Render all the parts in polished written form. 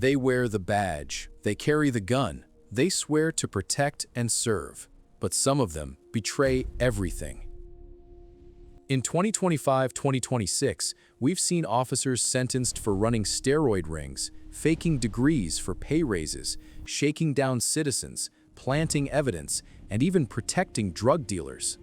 They wear the badge, they carry the gun, they swear to protect and serve, but some of them betray everything. In 2025-2026, we've seen officers sentenced for running steroid rings, faking degrees for pay raises, shaking down citizens, planting evidence, and even protecting drug dealers.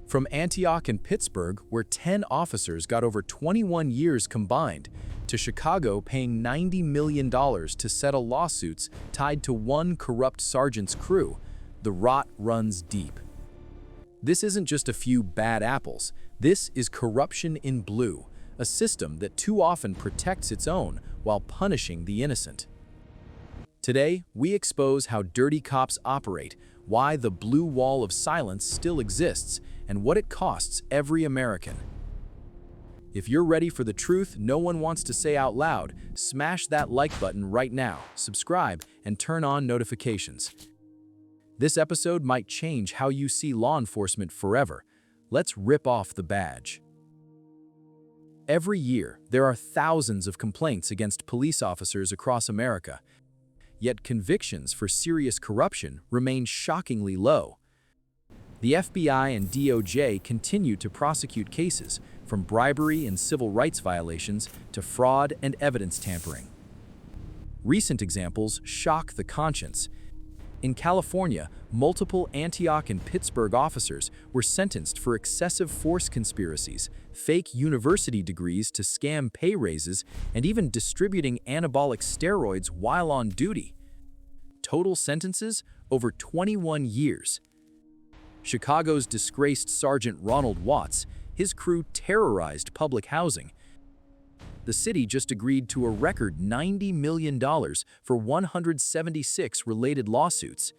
From Antioch and Pittsburgh, where 10 officers got over 21 years combined, to Chicago paying $90 million to settle lawsuits tied to one corrupt sergeant's crew, the rot runs deep. This isn't just a few bad apples. This is corruption in blue, a system that too often protects its own while punishing the innocent. Today, we expose how dirty cops operate, why the blue wall of silence still exists, and what it costs every American. If you're ready for the truth no one wants to say out loud, smash that like button right now, subscribe, and turn on notifications. This episode might change how you see law enforcement forever. Let's rip off the badge. Every year, there are thousands of complaints against police officers across America. Yet convictions for serious corruption remain shockingly low. The FBI and DOJ continue to prosecute cases, from bribery and civil rights violations to fraud and evidence tampering. Recent examples shock the conscience. In California, multiple Antioch and Pittsburgh officers were sentenced for excessive force conspiracies, fake university degrees to scam pay raises, and even distributing anabolic steroids while on duty. Total sentences over 21 years. Chicago's disgraced Sergeant Ronald Watts, his crew terrorized public housing. The city just agreed to a record $90 million for 176 related lawsuits.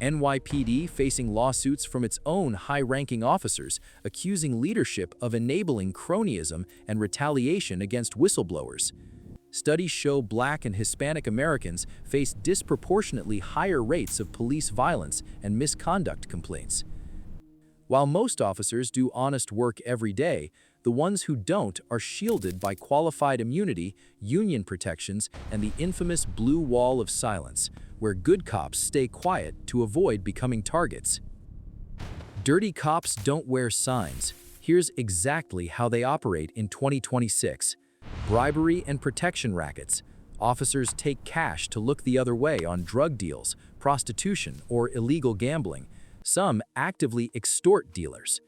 NYPD facing lawsuits from its own high-ranking officers, accusing leadership of enabling cronyism and retaliation against whistleblowers. Studies show Black and Hispanic Americans face disproportionately higher rates of police violence and misconduct complaints. While most officers do honest work every day, the ones who don't are shielded by qualified immunity, union protections, and the infamous blue wall of silence, where good cops stay quiet to avoid becoming targets. Dirty cops don't wear signs. Here's exactly how they operate in 2026. Bribery and protection rackets. Officers take cash to look the other way on drug deals, prostitution, or illegal gambling. Some actively extort dealers.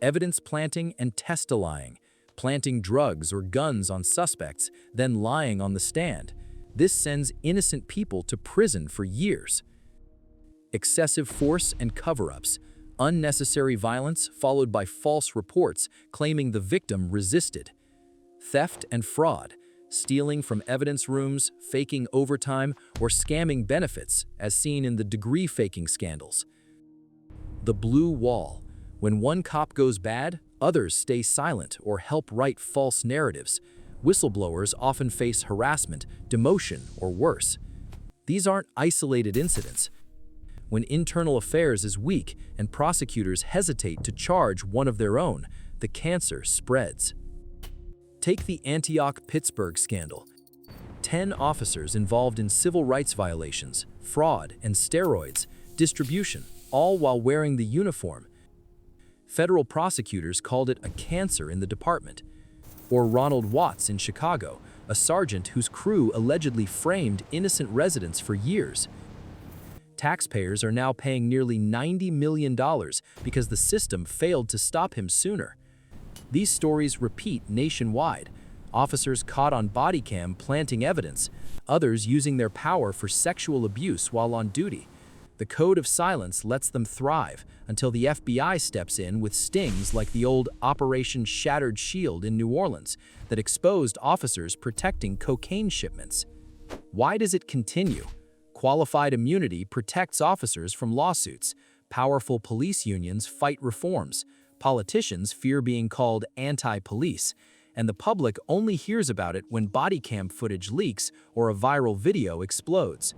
Evidence planting and testifying, planting drugs or guns on suspects, then lying on the stand. This sends innocent people to prison for years. Excessive force and cover-ups, unnecessary violence followed by false reports claiming the victim resisted. Theft and fraud, stealing from evidence rooms, faking overtime, or scamming benefits, as seen in the degree-faking scandals. The blue wall. When one cop goes bad, others stay silent or help write false narratives. Whistleblowers often face harassment, demotion, or worse. These aren't isolated incidents. When internal affairs is weak and prosecutors hesitate to charge one of their own, the cancer spreads. Take the Antioch-Pittsburg scandal. 10 officers involved in civil rights violations, fraud, and steroids, distribution, all while wearing the uniform. Federal prosecutors called it a cancer in the department. Or Ronald Watts in Chicago, a sergeant whose crew allegedly framed innocent residents for years. Taxpayers are now paying nearly $90 million because the system failed to stop him sooner. These stories repeat nationwide. Officers caught on body cam planting evidence, others using their power for sexual abuse while on duty. The code of silence lets them thrive until the FBI steps in with stings like the old Operation Shattered Shield in New Orleans that exposed officers protecting cocaine shipments. Why does it continue? Qualified immunity protects officers from lawsuits. Powerful police unions fight reforms. Politicians fear being called anti-police, and the public only hears about it when body cam footage leaks or a viral video explodes.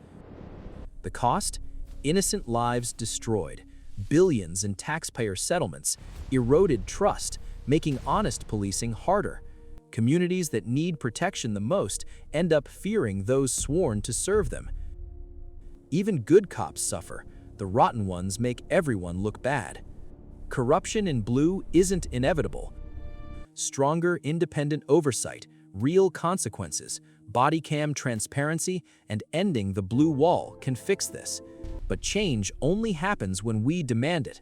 The cost? Innocent lives destroyed, billions in taxpayer settlements, eroded trust, making honest policing harder. Communities that need protection the most end up fearing those sworn to serve them. Even good cops suffer. The rotten ones make everyone look bad. Corruption in blue isn't inevitable. Stronger, independent oversight, real consequences, body cam transparency, and ending the blue wall can fix this. But change only happens when we demand it.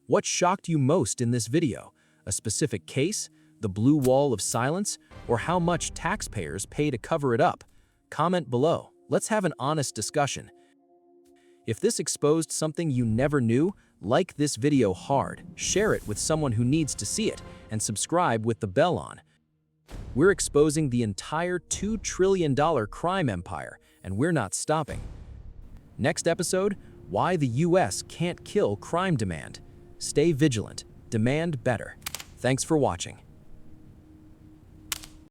What shocked you most in this video? A specific case, the blue wall of silence, or how much taxpayers pay to cover it up? Comment below. Let's have an honest discussion. If this exposed something you never knew, like this video hard, share it with someone who needs to see it, and subscribe with the bell on. We're exposing the entire $2 trillion crime empire, and we're not stopping. Next episode, why the US can't kill crime demand. Stay vigilant, demand better. Thanks for watching.